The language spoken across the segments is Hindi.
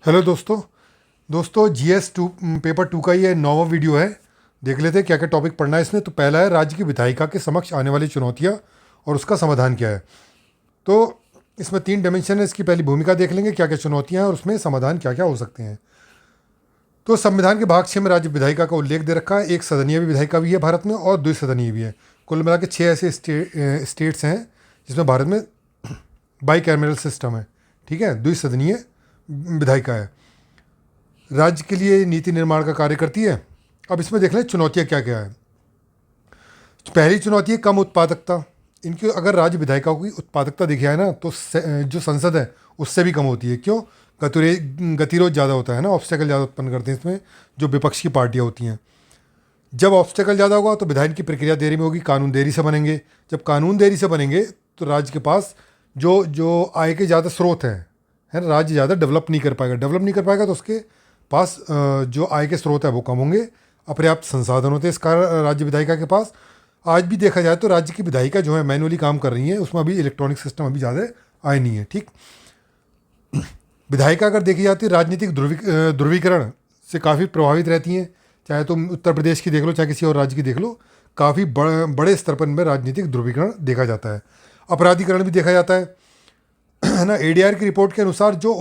हेलो दोस्तों। जीएस टू पेपर टू का ये 9वां वीडियो है। देख लेते हैं क्या क्या टॉपिक पढ़ना है इसमें। तो पहला है राज्य की विधायिका के समक्ष आने वाली चुनौतियां और उसका समाधान क्या है। तो इसमें 3 डायमेंशन है। इसकी पहली भूमिका देख लेंगे, क्या क्या चुनौतियां हैं और उसमें समाधान क्या क्या हो सकते हैं। तो संविधान के भाग 6 में राज्य विधायिका का उल्लेख दे रखा है। एक सदनीय भी विधायिका भी है भारत में और द्विसदनीय भी है। कुल मिला के 6 ऐसे स्टेट्स हैं जिसमें भारत में बाई कैमरल सिस्टम है। ठीक है, द्विसदनीय विधायिका है। राज्य के लिए नीति निर्माण का कार्य करती है। अब इसमें देख लें चुनौतियाँ क्या क्या है। पहली चुनौती है कम उत्पादकता। इनकी अगर राज्य विधायिकाओं की उत्पादकता देखी जाए ना तो जो संसद है उससे भी कम होती है। क्यों? गतिरोध ज़्यादा होता है ना, ऑब्स्टेकल ज़्यादा उत्पन्न करते हैं इसमें जो विपक्ष की पार्टियाँ होती हैं। जब ऑब्स्टेकल ज़्यादा होगा तो विधायन की प्रक्रिया देरी में होगी, कानून देरी से बनेंगे। जब कानून देरी से बनेंगे तो राज्य के पास जो जो आय के ज़्यादा स्रोत हैं, है ना, राज्य ज़्यादा डेवलप नहीं कर पाएगा तो उसके पास जो आय के स्रोत है वो कम होंगे। अपर्याप्त संसाधन होते हैं इस कारण राज्य विधायिका के पास। आज भी देखा जाए तो राज्य की विधायिका जो है मैनुअली काम कर रही है, उसमें अभी इलेक्ट्रॉनिक सिस्टम अभी ज़्यादा आए नहीं है। ठीक, विधायिका अगर देखी जाती है राजनीतिक ध्रुवीकरण से काफ़ी प्रभावित रहती हैं। चाहे तुम उत्तर प्रदेश की देख लो चाहे किसी और राज्य की देख लो, काफ़ी बड़े स्तर पर इनमें राजनीतिक ध्रुवीकरण देखा जाता है। अपराधीकरण भी देखा जाता है ना। एडीआर की रिपोर्ट के अनुसार जो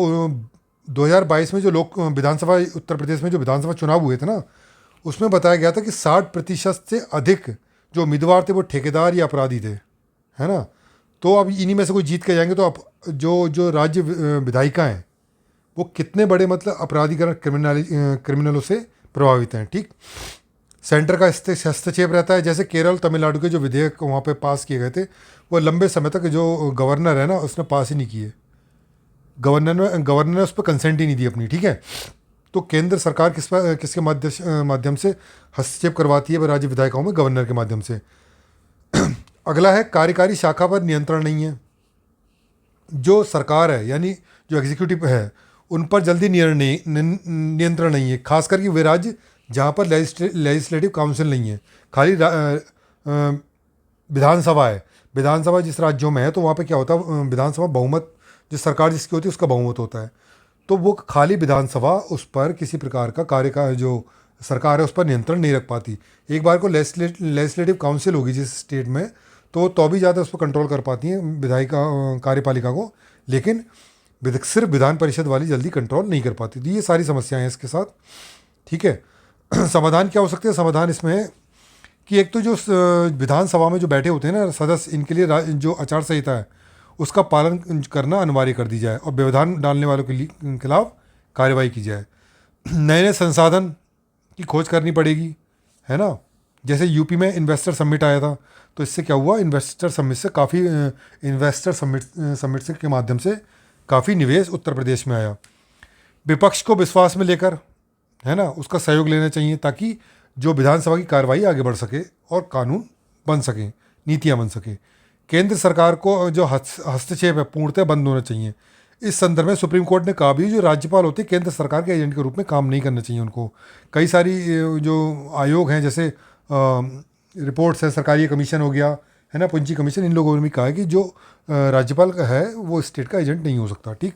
2022 में जो लोक विधानसभा उत्तर प्रदेश में जो विधानसभा चुनाव हुए थे ना, उसमें बताया गया था कि 60% से अधिक जो उम्मीदवार थे वो ठेकेदार या अपराधी थे, है ना। तो अब इन्हीं में से कोई जीत के जाएंगे तो अब जो जो राज्य विधायिका हैं वो कितने बड़े मतलब अपराधीकरण क्रिमिनलों से प्रभावित हैं। ठीक, सेंटर का हस्तक्षेप रहता है। जैसे केरल तमिलनाडु के जो विधेयक वहाँ पे पास किए गए थे वो लंबे समय तक जो गवर्नर है ना उसने पास ही नहीं किए। गवर्नर ने उस पर कंसेंट ही नहीं दी अपनी। ठीक है, तो केंद्र सरकार किसके माध्यम से हस्तक्षेप करवाती है राज्य विधायिकाओं में? गवर्नर के माध्यम से। अगला है कार्यकारी शाखा पर नियंत्रण नहीं है। जो सरकार है यानी जो एग्जीक्यूटिव है उन पर जल्दी नियंत्रण नहीं है, खास करके वे राज्य जहाँ पर लेजिस्लेटिव काउंसिल नहीं है, खाली विधानसभा है। विधानसभा जिस राज्यों में है तो वहाँ पे क्या होता है, विधानसभा बहुमत, जो सरकार जिसकी होती है उसका बहुमत होता है। तो वो खाली विधानसभा उस पर किसी प्रकार का कार्य का जो सरकार है उस पर नियंत्रण नहीं रख पाती। एक बार को लेजिस्लेटिव काउंसिल होगी जिस स्टेट में तो भी ज़्यादा उस पर कंट्रोल कर पाती हैं विधायिका कार्यपालिका को, लेकिन सिर्फ विधान परिषद वाली जल्दी कंट्रोल नहीं कर पाती। तो ये सारी समस्याएं हैं इसके साथ। ठीक है, समाधान क्या हो सकते हैं? समाधान इसमें है कि एक तो जो विधानसभा में जो बैठे होते हैं ना सदस्य, इनके लिए जो आचार संहिता है उसका पालन करना अनिवार्य कर दी जाए और व्यवधान डालने वालों के खिलाफ कार्रवाई की जाए। नए नए संसाधन की खोज करनी पड़ेगी, है ना। जैसे यूपी में इन्वेस्टर समिट आया था तो इससे क्या हुआ, इन्वेस्टर समिट से के माध्यम से काफ़ी निवेश उत्तर प्रदेश में आया। विपक्ष को विश्वास में लेकर, है ना, उसका सहयोग लेना चाहिए ताकि जो विधानसभा की कार्रवाई आगे बढ़ सके और कानून बन सके, नीतियाँ बन सके। केंद्र सरकार को जो हस्तक्षेप है पूर्णतः बंद होना चाहिए। इस संदर्भ में सुप्रीम कोर्ट ने कहा भी जो राज्यपाल होते हैं केंद्र सरकार के एजेंट के रूप में काम नहीं करना चाहिए उनको। कई सारी जो आयोग हैं जैसे रिपोर्ट्स है, सरकारी कमीशन हो गया, है ना, पूंजी कमीशन, इन लोगों ने भी कहा है कि जो राज्यपाल का है वो स्टेट का एजेंट नहीं हो सकता। ठीक,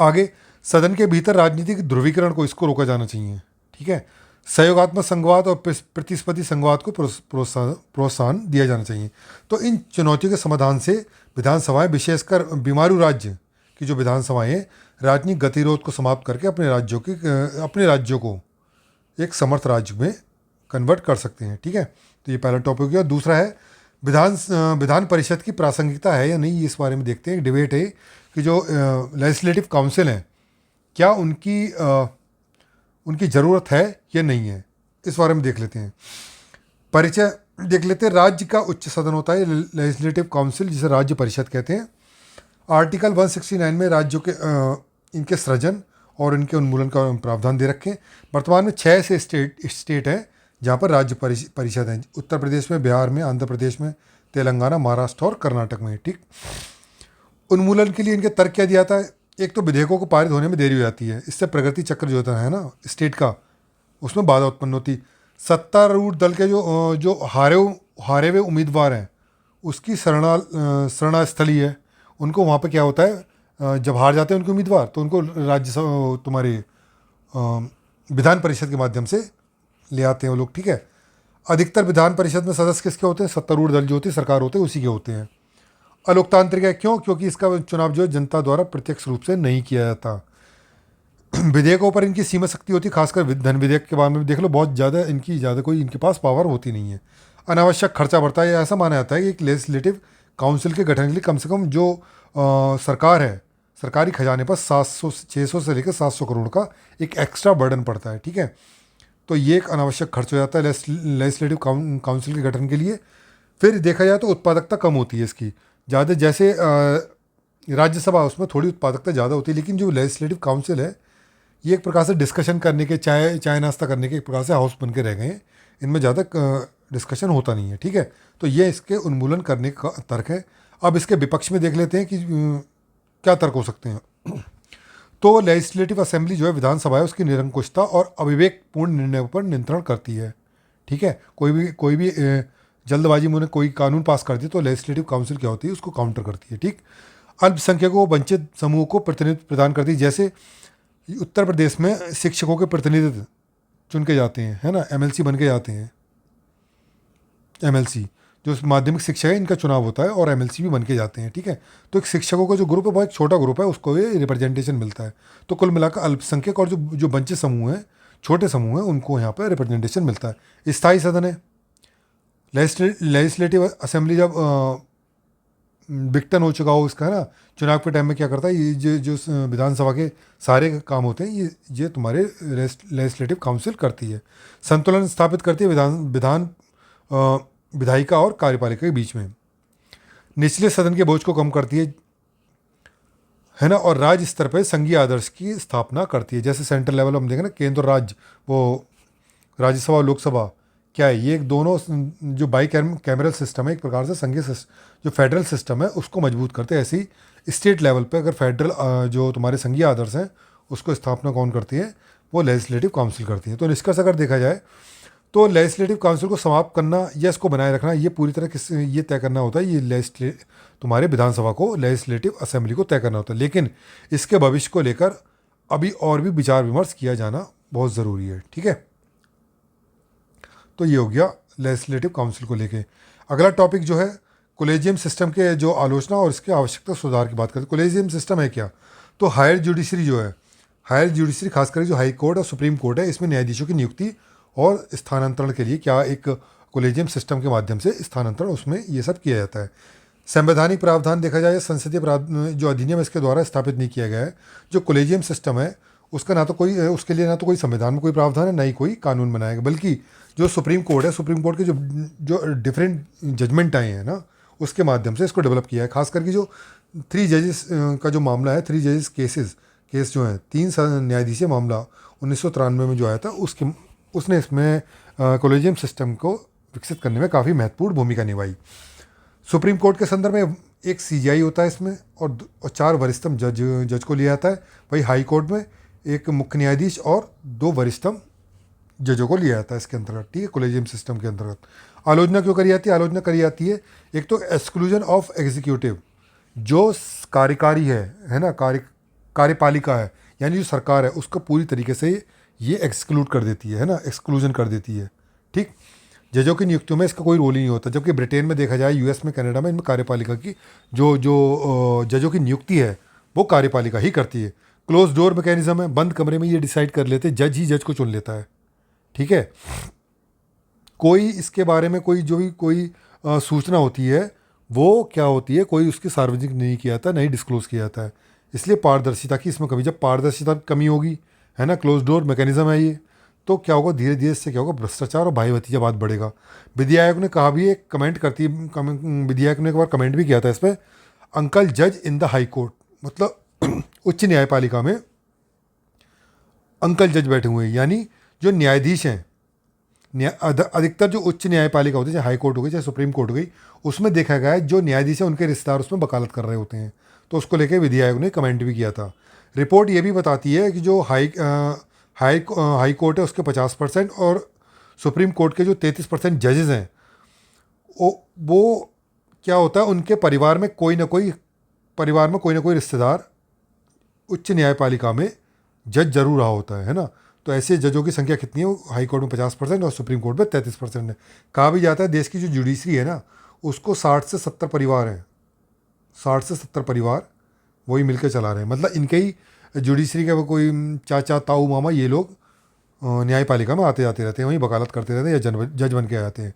आगे सदन के भीतर राजनीतिक ध्रुवीकरण को इसको रोका जाना चाहिए। ठीक है, सहयोगात्मक संघवाद और प्रतिस्पर्धी संघवाद को प्रोत्साहन दिया जाना चाहिए। तो इन चुनौतियों के समाधान से विधानसभाएं, विशेषकर बीमारू राज्य की जो विधानसभाएं हैं, राजनीतिक गतिरोध को समाप्त करके अपने राज्यों को एक समर्थ राज्य में कन्वर्ट कर सकते हैं। ठीक है, तो ये पहला टॉपिक हो गया। दूसरा है विधान परिषद की प्रासंगिकता है या नहीं, इस बारे में देखते हैं। एक डिबेट है कि जो लेजिस्लेटिव काउंसिल हैं क्या उनकी ज़रूरत है या नहीं है, इस बारे में देख लेते हैं। परिचय देख लेते हैं। राज्य का उच्च सदन होता है लेजिस्लेटिव काउंसिल, जिसे राज्य परिषद कहते हैं। आर्टिकल 169 में राज्यों के इनके सृजन और इनके उन्मूलन का प्रावधान दे रखे हैं। वर्तमान में 6 से स्टेट हैं जहाँ पर राज्य परिषद हैं। उत्तर प्रदेश में, बिहार में, आंध्र प्रदेश में, तेलंगाना, महाराष्ट्र और कर्नाटक में। ठीक, उन्मूलन के लिए इनके तर्क क्या दिया था? एक तो विधेयकों को पारित होने में देरी हो जाती है, इससे प्रगति चक्र जो होता है ना स्टेट का, उसमें बाधा उत्पन्न होती। सत्तारूढ़ दल के जो हारे हुए उम्मीदवार हैं उसकी शरणास्थली है, उनको वहाँ पे क्या होता है, जब हार जाते हैं उनके उम्मीदवार, तो उनको राज्यसभा तुम्हारे विधान परिषद के माध्यम से ले आते हैं वो लोग, ठीक है। अधिकतर विधान परिषद में सदस्य किसके होते हैं? सत्तारूढ़ दल जो होती है, सरकार होते हैं, उसी के होते हैं। अलोकतांत्रिक है क्यों? क्योंकि इसका चुनाव जो है जनता द्वारा प्रत्यक्ष रूप से नहीं किया जाता। विधेयकों पर इनकी सीमित शक्ति होती है, खासकर धन विधेयक के बारे में देख लो, बहुत ज़्यादा इनकी ज़्यादा कोई इनके पास पावर होती नहीं है। अनावश्यक खर्चा बढ़ता है। ऐसा माना जाता है कि एक लेजिस्लेटिव काउंसिल के गठन के लिए कम से कम जो सरकार है, सरकारी खजाने पर 600 से लेकर 700 करोड़ का एक एक्स्ट्रा बर्डन पड़ता है, ठीक है। तो ये एक अनावश्यक खर्च हो जाता है लेजिस्लेटिव काउंसिल के गठन के लिए। फिर देखा जाए तो उत्पादकता कम होती है इसकी ज़्यादा, जैसे राज्यसभा उसमें थोड़ी उत्पादकता ज़्यादा होती है, लेकिन जो लेजिस्लेटिव काउंसिल है ये एक प्रकार से डिस्कशन करने के, चाय नाश्ता करने के एक प्रकार से हाउस बन के रह गए हैं। इनमें ज़्यादा डिस्कशन होता नहीं है, ठीक है। तो ये इसके उन्मूलन करने का तर्क है। अब इसके विपक्ष में देख लेते हैं कि क्या तर्क हो सकते हैं। तो लेजिस्लेटिव असेंबली जो है, विधानसभा है, उसकी निरंकुशता और अविवेकपूर्ण निर्णयों पर नियंत्रण करती है, ठीक है। कोई भी जल्दबाजी में कोई कानून पास कर दी तो लेजिस्लेटिव काउंसिल क्या होती है, उसको काउंटर करती है, ठीक। अल्पसंख्यकों वंचित समूह को प्रतिनिधित्व प्रदान करती है। जैसे उत्तर प्रदेश में शिक्षकों के प्रतिनिधित्व चुन के जाते हैं, है ना, एमएलसी बन के जाते हैं। एमएलसी जो माध्यमिक शिक्षा है, इनका चुनाव होता है और एमएलसी भी बन के जाते हैं, ठीक है। तो एक शिक्षकों का जो ग्रुप है, वो एक छोटा ग्रुप है, उसको ये रिप्रेजेंटेशन मिलता है। तो कुल मिलाकर अल्पसंख्यक और जो वंचित समूह हैं, छोटे समूह हैं, उनको यहाँ पर रिप्रेजेंटेशन मिलता है। स्थायी सदन है। लेजिस्लेटिव असेंबली जब विघटन हो चुका हो इसका, है ना, चुनाव के टाइम में क्या करता है, ये जो विधानसभा के सारे काम होते हैं, ये तुम्हारे लेजिस्लेटिव काउंसिल करती है। संतुलन स्थापित करती है विधान विधायिका और कार्यपालिका के बीच में। निचले सदन के बोझ को कम करती है ना, और राज्य स्तर पर संघीय आदर्श की स्थापना करती है। जैसे सेंट्रल लेवल हम देखें ना, केंद्र और राज्य, वो राज्यसभा और लोकसभा क्या है, ये एक दोनों जो बाई कैमरल सिस्टम है, एक प्रकार से संघीय जो फेडरल सिस्टम है उसको मजबूत करते हैं। ऐसे ही स्टेट लेवल पे अगर फेडरल जो तुम्हारे संघीय आदर्श हैं उसको स्थापना कौन करती है? वो लेजिस्लेटिव काउंसिल करती है। तो निष्कर्ष अगर देखा जाए तो लेजिस्लेटिव काउंसिल को समाप्त करना या इसको बनाए रखना, ये पूरी तरह ये तय करना होता है, ये तुम्हारे विधानसभा को, लेजिस्लेटिव असेंबली को तय करना होता है। लेकिन इसके भविष्य को लेकर अभी और भी विचार विमर्श किया जाना बहुत ज़रूरी है, ठीक है। तो ये हो गया लेजिस्लेटिव काउंसिल को लेके। अगला टॉपिक जो है कोलेजियम सिस्टम के जो आलोचना और इसके आवश्यकता सुधार की बात करते हैं। कोलेजियम सिस्टम है क्या? तो हायर जुडिशरी जो है, हायर जुडिशरी खासकर जो हाई कोर्ट और सुप्रीम कोर्ट है, इसमें न्यायाधीशों की नियुक्ति और स्थानांतरण के लिए क्या एक कोलेजियम सिस्टम के माध्यम से स्थानांतरण, उसमें ये सब किया जाता है। संवैधानिक प्रावधान देखा जाए, संसदीय जो अधिनियम इसके द्वारा स्थापित नहीं किया गया है। जो कोलेजियम सिस्टम है उसका ना तो कोई, उसके लिए ना तो कोई संविधान में कोई प्रावधान है, ना ही कोई कानून बनाया गया, बल्कि जो सुप्रीम कोर्ट है, सुप्रीम कोर्ट के जो डिफरेंट जजमेंट आए हैं ना, उसके माध्यम से इसको डेवलप किया है। खास करके जो 3 जजेस का जो मामला है, 3 जजेस केस जो है, 3 न्यायाधीशीय मामला 1993 में जो आया था, उसने इसमें कोलेजियम सिस्टम को विकसित करने में काफ़ी महत्वपूर्ण भूमिका निभाई। सुप्रीम कोर्ट के संदर्भ में एक सीजीआई होता है इसमें, और 4 वरिष्ठतम जज को लिया जाता है। वही हाई कोर्ट में एक मुख्य न्यायाधीश और 2 वरिष्ठतम जजों को लिया जाता है इसके अंतर्गत, ठीक है, कोलेजियम सिस्टम के अंतर्गत। आलोचना क्यों करी जाती है? आलोचना करी जाती है एक तो एक्सक्लूजन ऑफ एग्जीक्यूटिव, जो कार्यकारी है ना, कार्यपालिका है, यानी जो सरकार है, उसको पूरी तरीके से ये एक्सक्लूड कर देती है ना, एक्सक्लूजन कर देती है, ठीक। जजों की नियुक्तियों में इसका कोई रोल ही नहीं होता, जबकि ब्रिटेन में देखा जाए, यूएस में, कनाडा में, इनमें कार्यपालिका की जो जजों की नियुक्ति है वो कार्यपालिका ही करती है। क्लोज डोर मैकेनिज्म है, बंद कमरे में ये डिसाइड कर लेते, जज ही जज को चुन लेता है, ठीक है। कोई इसके बारे में कोई सूचना होती है, वो क्या होती है, कोई उसकी सार्वजनिक नहीं किया जाता, नहीं डिस्क्लोज किया जाता है। इसलिए पारदर्शिता की इसमें कमी, जब पारदर्शिता की कमी होगी, है ना, क्लोज डोर मैकेनिज्म है ये, तो क्या होगा, धीरे धीरे इससे क्या होगा, भ्रष्टाचार और भाई भतीजावाद बढ़ेगा। विधि आयोग ने कहा भी, एक कमेंट करती, विधि आयोग ने एक बार कमेंट भी किया था इस पर, अंकल जज इन द हाई कोर्ट, मतलब उच्च न्यायपालिका में अंकल जज बैठे हुए हैं, यानी जो न्यायाधीश हैं, अधिकतर जो उच्च न्यायपालिका होती है, चाहे हाई कोर्ट हो गई, चाहे सुप्रीम कोर्ट हो गई, उसमें देखा गया है जो न्यायाधीश हैं उनके रिश्तेदार उसमें वकालत कर रहे होते हैं। तो उसको लेकर विधि आयोग ने कमेंट भी किया था। रिपोर्ट ये भी बताती है कि जो हाई कोर्ट है उसके 50% और सुप्रीम कोर्ट के जो 33% जजेस हैं, वो क्या होता है, उनके परिवार में कोई ना कोई रिश्तेदार उच्च न्यायपालिका में जज जरूर रहा होता है ना। तो ऐसे जजों की संख्या कितनी है? हाई कोर्ट में 50% और सुप्रीम कोर्ट में 33% है। कहा भी जाता है देश की जो जुडिशरी है ना, उसको 60 से 70 परिवार हैं, 60 से 70 परिवार वही मिलकर चला रहे हैं। मतलब इनके ही जुडिशरी के वो कोई चाचा ताऊ मामा ये लोग न्यायपालिका में आते जाते रहते हैं, वहीं वकालत करते रहते हैं या जज बन के आते हैं।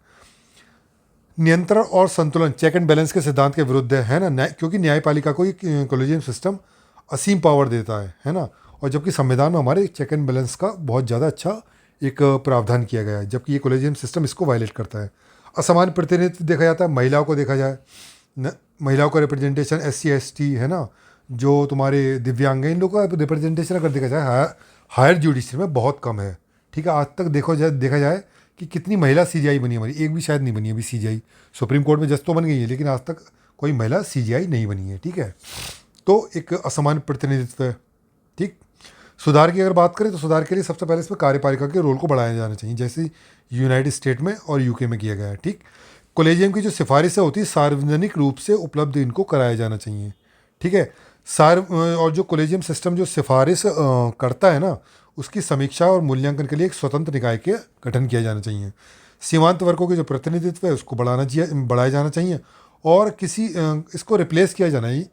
नियंत्रण और संतुलन, चेक एंड बैलेंस के सिद्धांत के विरुद्ध है ना, क्योंकि न्यायपालिका को ये कॉलेजियम सिस्टम असीम पावर देता है ना। और जबकि संविधान में हमारे चेक एंड बैलेंस का बहुत ज़्यादा अच्छा एक प्रावधान किया गया है, जबकि ये कॉलेजियम सिस्टम इसको वायलेट करता है। असमान प्रतिनिधित्व देखा जाता है, महिलाओं को देखा जाए महिलाओं का रिप्रेजेंटेशन, SC ST है ना, जो तुम्हारे दिव्यांग हैं, इन लोगों का रिप्रेजेंटेशन अगर देखा जाए हायर जुडिशरी में बहुत कम है। ठीक है, आज तक देखा जाए कि कितनी महिला CJI बनी है हमारी, एक भी शायद नहीं बनी है अभी CJI। सुप्रीम कोर्ट में जज तो बन गई है, लेकिन आज तक कोई महिला CJI नहीं बनी है। ठीक है, तो एक असमान प्रतिनिधित्व है। ठीक, सुधार की अगर बात करें तो सुधार के लिए सबसे पहले इसमें कार्यपालिका के रोल को बढ़ाया जाना चाहिए, जैसे यूनाइटेड स्टेट में और UK में किया गया है। ठीक, कॉलेजियम की जो सिफारिशें होती है सार्वजनिक रूप से उपलब्ध इनको कराया जाना चाहिए। ठीक है, और जो कॉलेजियम सिस्टम जो सिफारिश करता है ना, उसकी समीक्षा और मूल्यांकन के लिए एक स्वतंत्र निकाय के गठन किया जाना चाहिए। सीमांत वर्गों के जो प्रतिनिधित्व है उसको बढ़ाया जाना चाहिए। और इसको रिप्लेस किया जाना है,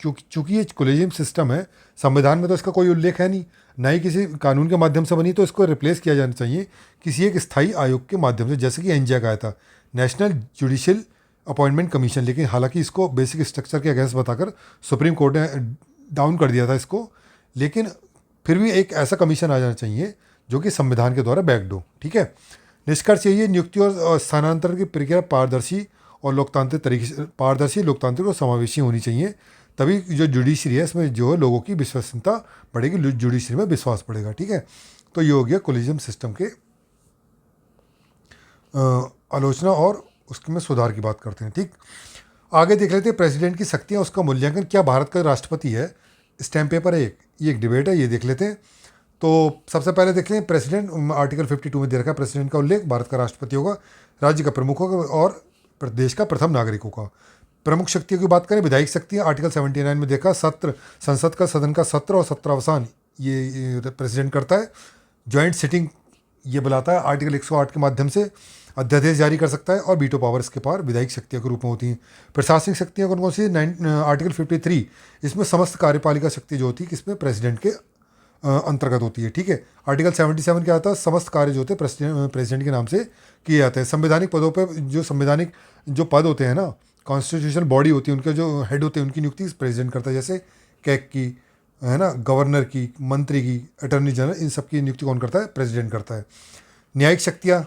चूँकि ये कॉलेजियम सिस्टम है, संविधान में तो इसका कोई उल्लेख है नहीं, ना ही किसी कानून के माध्यम से बनी, तो इसको रिप्लेस किया जाना चाहिए किसी एक स्थायी आयोग के माध्यम से, जैसे कि NJA का आया था, नेशनल जुडिशियल अपॉइंटमेंट कमीशन। लेकिन हालांकि इसको बेसिक स्ट्रक्चर के अगेंस्ट बताकर सुप्रीम कोर्ट ने डाउन कर दिया था इसको, लेकिन फिर भी एक ऐसा कमीशन आ जाना चाहिए जो कि संविधान के द्वारा बैक्ड हो। ठीक है, निष्कर्ष यही, नियुक्ति और स्थानांतरण की प्रक्रिया पारदर्शी और लोकतांत्रिक और समावेशी होनी चाहिए। तभी जो जुडिशरी है इसमें जो है लोगों की विश्वसनीयता बढ़ेगी, जुडिशरी में विश्वास बढ़ेगा। ठीक है, तो ये हो गया कॉलेजियम सिस्टम के आलोचना और उसमें सुधार की बात करते हैं। ठीक, आगे देख लेते हैं प्रेसिडेंट की शक्तियाँ, उसका मूल्यांकन। क्या भारत का राष्ट्रपति है? स्टैम्प पेपर है ये एक डिबेट है, ये देख लेते हैं। तो सबसे पहले देख लें प्रेसिडेंट, आर्टिकल 52 में दे रखा है प्रेसिडेंट का उल्लेख, भारत का राष्ट्रपति होगा, राज्य का प्रमुख होगा और देश का प्रथम नागरिक होगा। प्रमुख शक्तियों की बात करें, विधायिक शक्तियाँ, आर्टिकल 79 में देखा, सदन का सत्र और सत्रावसान ये प्रेसिडेंट करता है। ज्वाइंट सिटिंग ये बुलाता है, आर्टिकल 108 के माध्यम से अध्यादेश जारी कर सकता है। और वीटो पावर इसके पार विधायिक शक्तियों के रूप में होती हैं। प्रशासनिक शक्तियाँ कौन कौन सी? आर्टिकल 53, इसमें समस्त कार्यपालिका शक्ति जो होती है किसमें? प्रेसिडेंट के अंतर्गत होती है। ठीक है, आर्टिकल 77 क्या आता है? समस्त कार्य जो होते हैं प्रेसिडेंट के नाम से किए जाते हैं। संवैधानिक पदों पर जो पद होते हैं ना, कॉन्स्टिट्यूशनल बॉडी होती है, उनके जो हेड होते हैं उनकी नियुक्ति प्रेसिडेंट करता है, जैसे कैग की है ना, गवर्नर की, मंत्री की, अटॉर्नी जनरल, इन सब की नियुक्ति कौन करता है? प्रेसिडेंट करता है। न्यायिक शक्तियाँ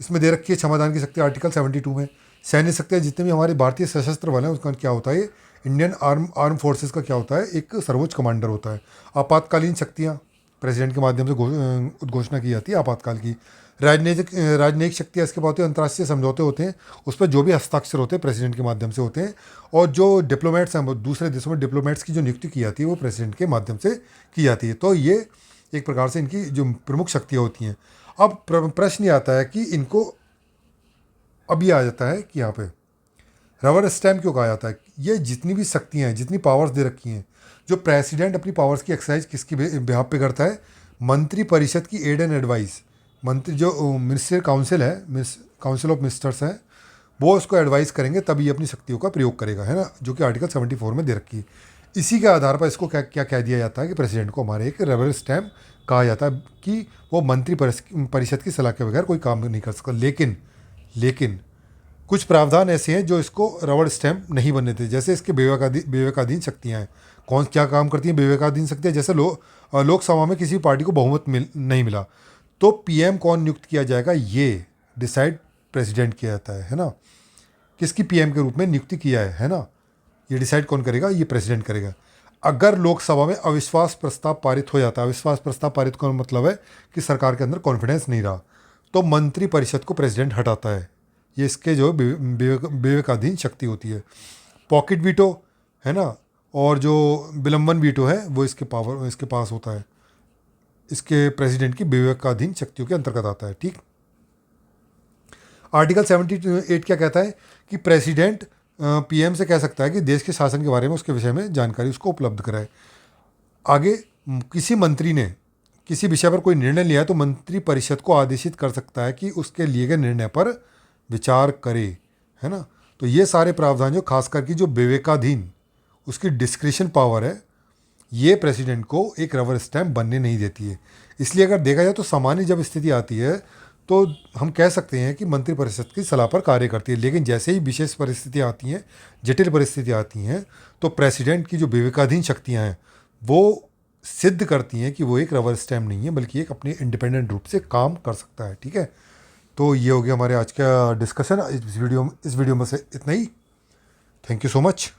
इसमें दे रखी है, क्षमादान की शक्ति आर्टिकल 72 में। सैन्य शक्तियाँ जितने भी हमारे भारतीय सशस्त्र बल हैं उसका क्या होता है? इंडियन आर्म फोर्सेस का क्या होता है? एक सर्वोच्च कमांडर होता है। आपातकालीन शक्तियाँ प्रेसिडेंट के माध्यम से उद्घोषणा की जाती है आपातकाल की। राजनयिक शक्तियाँ इसके बाद अंतर्राष्ट्रीय समझौते होते हैं, उस पर जो भी हस्ताक्षर होते हैं प्रेसिडेंट के माध्यम से होते हैं। और जो डिप्लोमेट्स हैं, दूसरे देशों में डिप्लोमेट्स की जो नियुक्ति की जाती है वो प्रेसिडेंट के माध्यम से की जाती है। तो ये एक प्रकार से इनकी जो प्रमुख शक्तियाँ होती हैं। अब प्रश्न ये आता है कि इनको, अब ये आ जाता है कि यहाँ पे रबर स्टैम्प क्यों कहा जाता है? ये जितनी भी शक्तियाँ हैं, जितनी पावर्स दे रखी हैं, जो प्रेसिडेंट अपनी पावर्स की एक्सरसाइज किसकी बिहाफ पे करता है? मंत्री परिषद की एड एंड एडवाइस, मंत्री जो मिनिस्ट्रियल काउंसिल है, काउंसिल ऑफ मिनिस्टर्स है, वो उसको एडवाइस करेंगे तभी अपनी शक्तियों का प्रयोग करेगा, है ना, जो कि आर्टिकल 74 में दे रखी है। इसी के आधार पर इसको क्या क्या कह दिया जाता है कि प्रेसिडेंट को हमारे एक रबर स्टैम्प कहा जाता है कि वो मंत्री परिषद की सलाह के बगैर कोई काम नहीं कर सकता। लेकिन कुछ प्रावधान ऐसे हैं जो इसको रबर स्टैम्प नहीं बनने देते, जैसे इसके विवेकाधीन शक्तियाँ हैं। कौन क्या काम करती हैं विवेकाधीन शक्तियाँ? जैसे लोकसभा में किसी पार्टी को बहुमत नहीं मिला तो PM कौन नियुक्त किया जाएगा, ये डिसाइड प्रेसिडेंट किया जाता है ना, किसकी PM के रूप में नियुक्ति किया है ना, ये डिसाइड कौन करेगा? ये प्रेसिडेंट करेगा। अगर लोकसभा में अविश्वास प्रस्ताव पारित हो जाता है, अविश्वास प्रस्ताव पारित का मतलब है कि सरकार के अंदर कॉन्फिडेंस नहीं रहा, तो मंत्री परिषद को प्रेसिडेंट हटाता है। ये इसके जो विवेकाधीन शक्ति होती है। पॉकेट वीटो है ना, और जो विलंबन वीटो है वो इसके पास होता है, इसके प्रेसिडेंट की विवेकाधीन शक्तियों के अंतर्गत आता है। ठीक, आर्टिकल 78 क्या कहता है कि प्रेसिडेंट PM से कह सकता है कि देश के शासन के बारे में उसके विषय में जानकारी उसको उपलब्ध कराए। आगे किसी मंत्री ने किसी विषय पर कोई निर्णय लिया तो मंत्री परिषद को आदेशित कर सकता है कि उसके लिए गए निर्णय पर विचार करे, है ना। तो ये सारे प्रावधान जो खास करके जो विवेकाधीन उसकी डिस्क्रिशन पावर है, ये प्रेसिडेंट को एक रबर स्टैम्प बनने नहीं देती है। इसलिए अगर देखा जाए तो सामान्य जब स्थिति आती है तो हम कह सकते हैं कि मंत्रिपरिषद की सलाह पर कार्य करती है, लेकिन जैसे ही विशेष परिस्थितियाँ आती हैं, जटिल परिस्थितियाँ आती हैं, तो प्रेसिडेंट की जो विवेकाधीन शक्तियाँ हैं वो सिद्ध करती हैं कि वो एक रबर स्टैम्प नहीं है, बल्कि एक अपने इंडिपेंडेंट रूप से काम कर सकता है। ठीक है, तो ये हो गया हमारे आज का डिस्कशन। इस वीडियो में से इतना ही। Thank you so much.